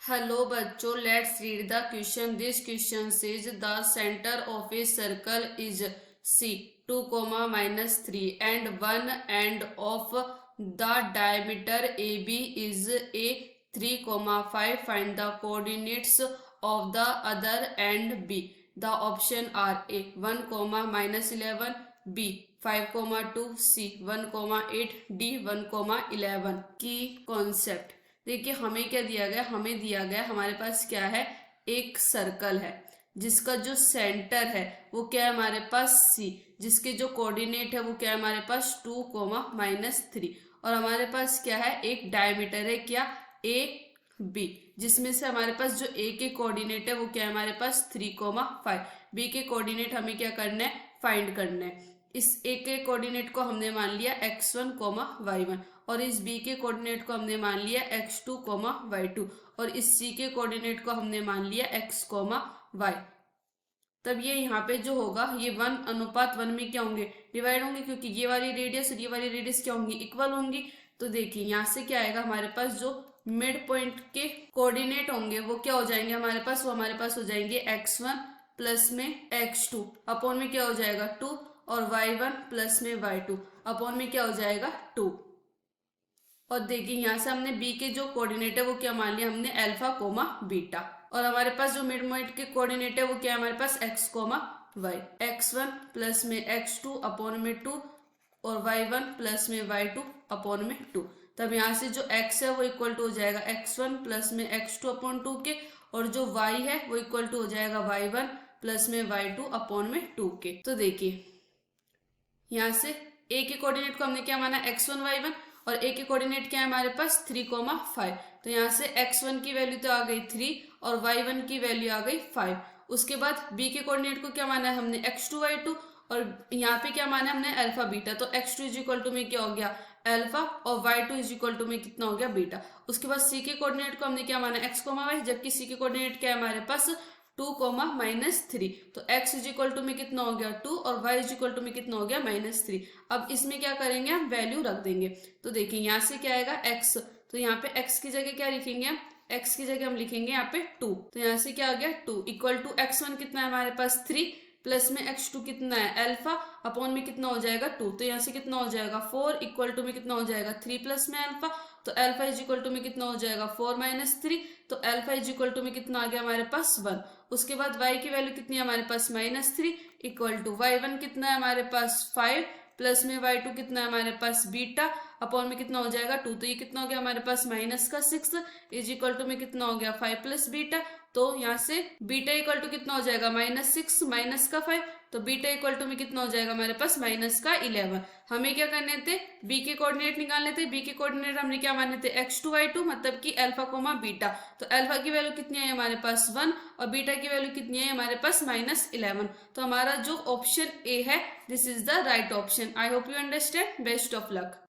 Hello बच्चों, let's read the question. This question says the center of a circle is C 2, minus 3 and 1 end of the diameter AB is A 3, 5. Find the coordinates of the other end B. The option are A 1, minus 11, B 5, 2, C 1, 8, D 1, 11. Key concept. देखिए हमें क्या दिया गया, हमें दिया गया हमारे पास क्या है, एक सर्कल है जिसका जो सेंटर है वो क्या है हमारे पास सी, जिसके जो कोऑर्डिनेट है वो क्या है हमारे पास 2, माइनस 3 और हमारे पास क्या है एक डायमीटर है क्या ए बी, जिसमें से हमारे पास जो ए के कोऑर्डिनेट है वो क्या है हमारे पास 3, 5। बी के कोऑर्डिनेट हमें क्या करना है, फाइंड करना है। इस ए के कोऑर्डिनेट को हमने मान लिया x1, y1 और इस बी के कोऑर्डिनेट को हमने मान लिया x2, y2 और इस सी के कोऑर्डिनेट को हमने मान लिया x, y। तब ये यहाँ पे जो होगा ये 1:1 में क्या होंगे, डिवाइड होंगे, क्योंकि ये वाली रेडियस और ये वाली रेडियस क्या होंगी, इक्वल होंगी। तो देखिए यहाँ से क्या आएगा हमारे पास, जो मिड पॉइंट के कोऑर्डिनेट होंगे वो क्या हो जाएंगे हमारे पास, वो हमारे पास हो जाएंगे x1 प्लस में x2 अपॉन में क्या हो जाएगा 2 और y1 प्लस में y2 अपॉन में क्या हो जाएगा 2। और देखिए यहाँ से हमने b के जो कोऑर्डिनेट है वो क्या मान लिया हमने अल्फा, बीटा और हमारे पास जो मिड पॉइंट के कोऑर्डिनेट है वो क्या है हमारे पास x, y। x1 प्लस में x2 अपॉन में 2 और y1 प्लस में y2 अपॉन में 2। तब यहाँ से जो x है वो इक्वल टू हो जाएगा x1 प्लस में x2 अपॉन 2 के और जो y है वो इक्वल टू हो जाएगा y1 प्लस में y2 अपॉन में 2 के। तो देखिए यहाँ से a के कोऑर्डिनेट को हमने क्या माना x1, y1 और a के कोऑर्डिनेट क्या है हमारे पास 3, 5। तो यहाँ से x1 की वैल्यू तो आ गई 3 और y1 की वैल्यू आ गई 5। उसके बाद b के कोऑर्डिनेट को क्या माना है हमने x2, y2 और यहाँ पे क्या माना है हमने अल्फा, बीटा। तो x2 इज इक्वल टू में क्या हो गया अल्फा और y2 इज इक्वल टू में कितना हो गया बीटा। उसके बाद c के कोऑर्डिनेट को हमने क्या माना x, y, जबकि c के कोऑर्डिनेट क्या है हमारे पास 2, माइनस 3। तो x इज इक्वल टू में कितना हो गया 2 और y इज इक्वल टू में कितना हो गया -3। अब इसमें क्या करेंगे हम वैल्यू रख देंगे। तो देखिए यहाँ से क्या आएगा x, तो यहाँ पे x की जगह क्या लिखेंगे हम, x की जगह हम लिखेंगे यहाँ पे 2। तो यहाँ से क्या आ गया 2 इक्वल टू x1 कितना है हमारे पास 3 प्लस में x2 कितना है अल्फा अपॉन में कितना हो जाएगा 2। तो यहाँ से कितना हो जाएगा 4 इक्वल टू में कितना हो जाएगा 3 प्लस में अल्फा। तो अल्फा इज इक्वल टू में कितना हो जाएगा 4 माइनस 3। तो अल्फा इज इक्वल टू में कितना आ गया हमारे पास 1। उसके बाद y की वैल्यू कितनी है हमारे पास -3 इक्वल टू y1 कितना है हमारे पास 5 प्लस में y2 कितना है हमारे पास बीटा अपॉन में कितना हो जाएगा 2। तो ये कितना हो गया हमारे पास -6 इज इक्वल टू में कितना हो गया 5 प्लस बीटा। तो यहाँ से बीटा इक्वल टू कितना हो जाएगा -6 माइनस का 5। तो बीटा इक्वल टू में कितना हो जाएगा हमारे पास -11। हमें क्या करने थे, बी के कोऑर्डिनेट निकालने थे। बी के कोऑर्डिनेट हमने क्या माने थे x2, y2 मतलब कि अल्फा, बीटा। तो अल्फा की वैल्यू कितनी है हमारे पास 1 और बीटा की वैल्यू कितनी है हमारे पास -11। तो हमारा जो ऑप्शन ए है this is the right option. I hope you understand. Best of luck.